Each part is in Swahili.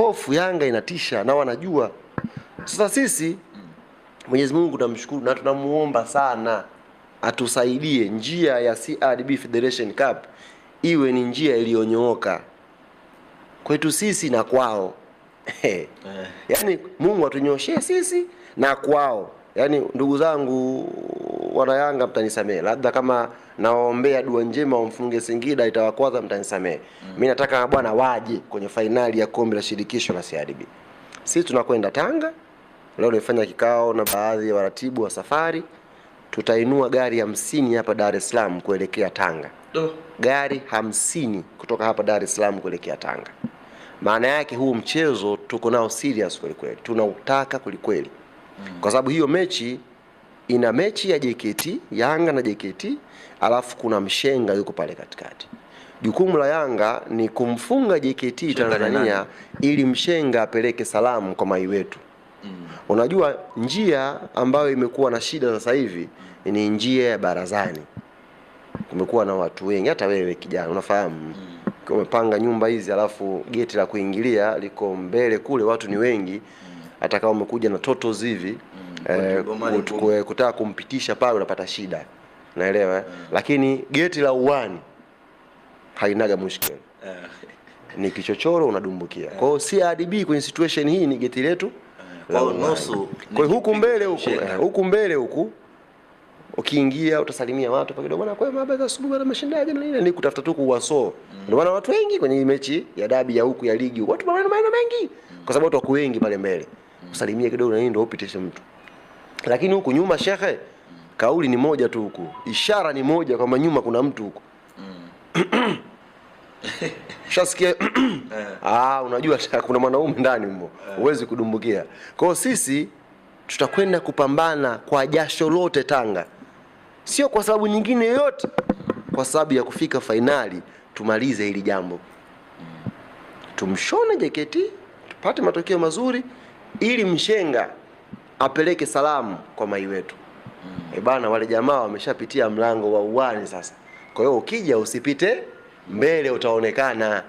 hofu Yanga inatisha na wanajua. Sasa sisi Mwenyezi Mungu tunamshukuru na tunamuomba sana atusaidie njia ya CRDB Federation Cup iwe ni njia iliyonyooka kwetu sisi na kwao. Yaani Mungu atunyoshie sisi na kwao. Yaani ndugu zangu wana Yanga mtanisamee. Labda kama nawaombea dua njema wamfunge Singida itawakwaza mtanisamee. Mimi nataka bwana waje kwenye finali ya kombe la shirikisho la CRDB. Sisi tunakwenda Tanga. Leo nimefanya kikao na baadhi ya waratibu wa safari. Tutainua gari 50 hapa Dar es Salaam kuelekea Tanga. Gari 50 kutoka hapa Dar es Salaam kuelekea Tanga. Maana yake huu mchezo tuko nao serious kweli kweli. Tunautaka kweli kweli. Kwa sababu hiyo mechi ina mechi ya JKT, Yanga na JKT, alafu kuna mshenga yuko pale katikati. Jukumu la Yanga ni kumfunga JKT Tanzania ili mshenga apeleke salamu kwa mai wetu. Unajua njia ambayo imekuwa na shida sasa hivi ni njia ya barazani. Kumekuwa na watu wengi, hata wewe kijana unafahamu. Umepanga nyumba hizi alafu geti la kuingilia liko mbele kule, watu ni wengi. Hata kama umekuja na totos hivi kutaka kumpitisha pale unapata shida. Naelewa lakini geti la uwani hainaga mushkeli. Ni kichochoro unadumbukia. Kwa hiyo CRDB kwenye situation hii ni geti letu la nusu. Kwa hiyo huku mbele huku ukiingia utasalimia watu pa kidogo bwana, kwa habari za asubuhi na mashindaji na nini, ni kutafuta tu kuwaso. Ndio maana watu wengi kwenye mechi ya dabi ya huku ya ligi watu maneno mengi kwa sababu watu wengi pale mbele. Usalimie kidogo na nini ndio upitishe mtu. Lakini huku nyuma shekhe, kauli ni moja tu huku. Ishara ni moja kwamba nyuma kuna mtu huku. Shasikia unajua kuna mwanaume ndani humo. Huwezi kudumbukia. Kwa hiyo sisi tutakwenda kupambana kwa jasho lote Tanga. Sio kwa sababu nyingine yoyote, kwa sababu ya kufika finali tumalize hili jambo. Tumshone JKT, tupate matokeo mazuri ili mshenga apeleke salamu kwa mai wetu. Bana wale jamaa wameshapitia mlango wa uwani sasa. Kwa hiyo ukija usipite mbele, utaonekana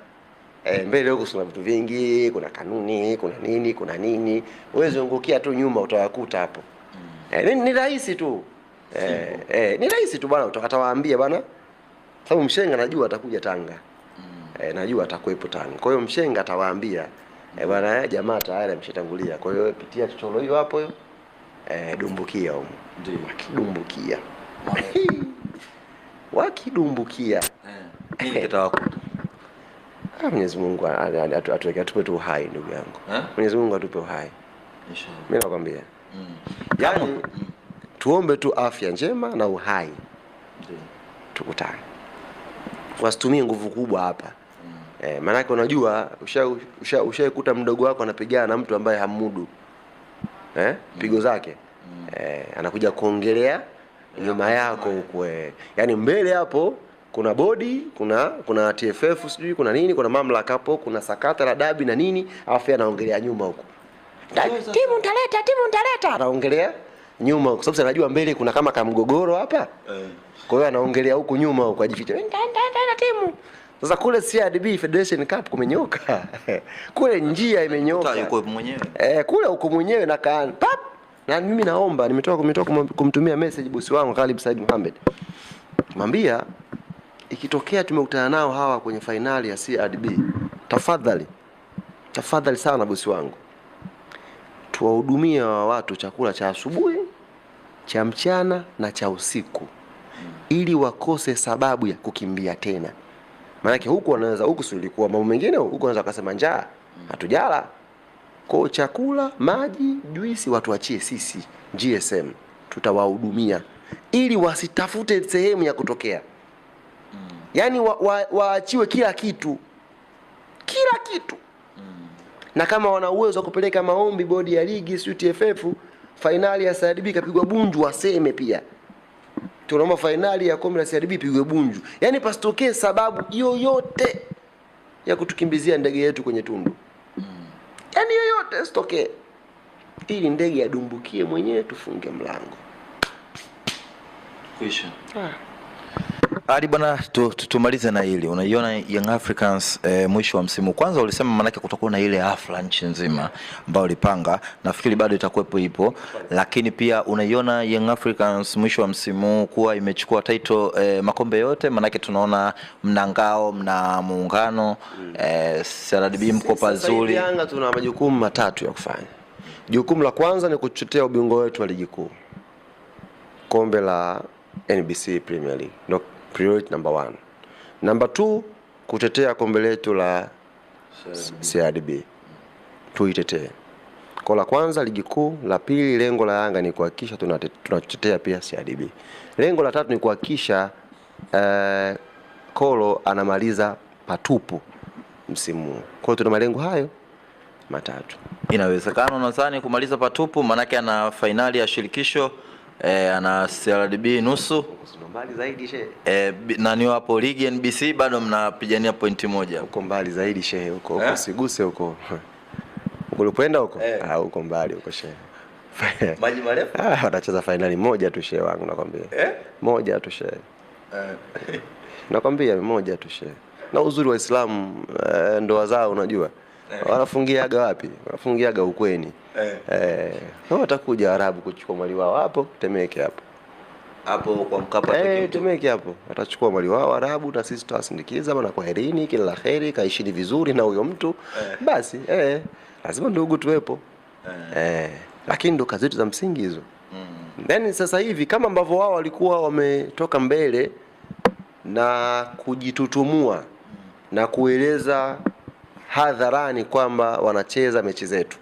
mbele huko kuna vitu vingi, kuna kanuni, kuna nini. Uweze ungukia tu nyuma utawakuta hapo. Ni rahisi tu. Ni rahisi tu bwana, utakawaambia bwana. Sababu mshenga najua atakuja Tanga. Najua atakuepo Tanga. Kwa hiyo mshenga atawaambia bwana jamaa tayari ameshatangulia. Kwa hiyo pitia chochoro hiyo hapo hiyo. Dumbukia huko. Ndio wakidumbukia. Wakidumbukia. Nini kitawakuta? Mwenyezi Mungu atupe tu uhai ndugu yangu. Mwenyezi Mungu atupe uhai. Inshallah. Mimi nakwambia. Yaani tuombe tu afya njema na uhai. Ndio. Tukutane. Wasitumie nguvu kubwa hapa. Maana yake unajua ushaikuta mdogo wako anapigana na mtu ambaye hamudu. Pigo zake. Anakuja kuongelea nyuma yako huko. Yaani mbele hapo kuna bodi, kuna TFF sijui kuna nini, kuna mamlaka hapo, kuna sakata la dabi na nini, alafu anaongelea nyuma huko. Timu ntaleta anaongelea nyuma kwa sababu anajua mbele kuna kama kamgogoro hapa. Kwa hiyo anaongelea huko nyuma huko ajificha. Ntaenda timu. Sasa kule CRDB Federation Cup kumenyoka. Kule njia imenyoka. Yuko mwenyewe. Kule uko mwenyewe na kaan. Pap. Na mimi naomba nimetoka kumtumia message bosi wangu Khalid Said Mohamed. Mwambia ikitokea tumekutana nao hawa kwenye finali ya CRDB, tafadhali sana bosi wangu, tuwahudumie watu chakula cha asubuhi, cha mchana na cha usiku ili wakose sababu ya kukimbia tena. Maana huku wanaweza huku silikuwa mambo mengine, huku wanaweza kusema njaa, hatujala. Kwa chakula, maji, juisi watu achie sisi GSM tutawahudumia ili wasitafute sehemu ya kutokea. Yaani waachiwe kila kitu. Na kama wana uwezo wa kupeleka maombi bodi ya ligi TFF finali ya CRDB kapigwa Bunju waseme pia. Tunaomba finali ya kombe la CRDB pigwe Bunju. Yaani pasitokee sababu yoyote ya kutukimbizia ndege yetu kwenye tundu. Yaani yoyote sitokee. Ili ndege adumbukie mwenyewe tufunge mlango. Kwisha. Hadi bwana, tumalize na hili. Unaiona Young Africans mwisho wa msimu, kwanza ulisema manake kutakuwa na ile hafla nchi nzima ambayo ulipanga, nafikiri bado itakuwepo ipo, lakini pia unaiona Young Africans mwisho wa msimu kuwa imechukua title makombe yote, manake tunaona mna ngao, mna muungano, CRDB mko pazuri. Sasa Yanga tuna majukumu matatu ya kufanya. Jukumu la kwanza ni kutetea ubingwa wetu wa ligi kuu, kombe la NBC Premier League, no, priority number 1. Number 2, kutetea kombe letu la CRDB, tuitetee. Kwa la kwanza ligi kuu, la pili lengo la Yanga ni kuhakikisha tunatetea pia CRDB. Lengo la tatu ni kuhakikisha Kolo anamaliza patupu msimu. Kwa hiyo tuna malengo hayo matatu. Inawezekana nadhani kumaliza patupu, manake ana finali ya shirikisho, ana CRDB nusu. Mbali zaidi shehe. Nani wapo ligi NBC bado mnapigania pointi moja. Uko mbali zaidi shehe, huko usiguse huko. Ulipoenda huko? Huko mbali huko shehe. Maji marefu? Watacheza finali moja tu shehe wangu nakwambia. Moja tu shehe. Nakwambia moja tu shehe. Na uzuri wa Uislamu ndoa zao unajua. Wanafungiaga wapi? Wanafungiaga ukweni. Watakuja Arabu kuchukua mali wao hapo Temeke hapo. Hapo kwa Mkapa Temeke hapo. Watachukua mali wao Arabu na sisi tutawasindikiza na kwaherini, kila la kheri, kaishi vizuri na huyo mtu. Basi lazima ndugu tuwepo. Lakini ndo kazi zetu za msingi hizo. Then sasa hivi kama ambavyo wao walikuwa wametoka mbele na kujitutumua na kueleza hadharani kwamba wanacheza mechi zetu,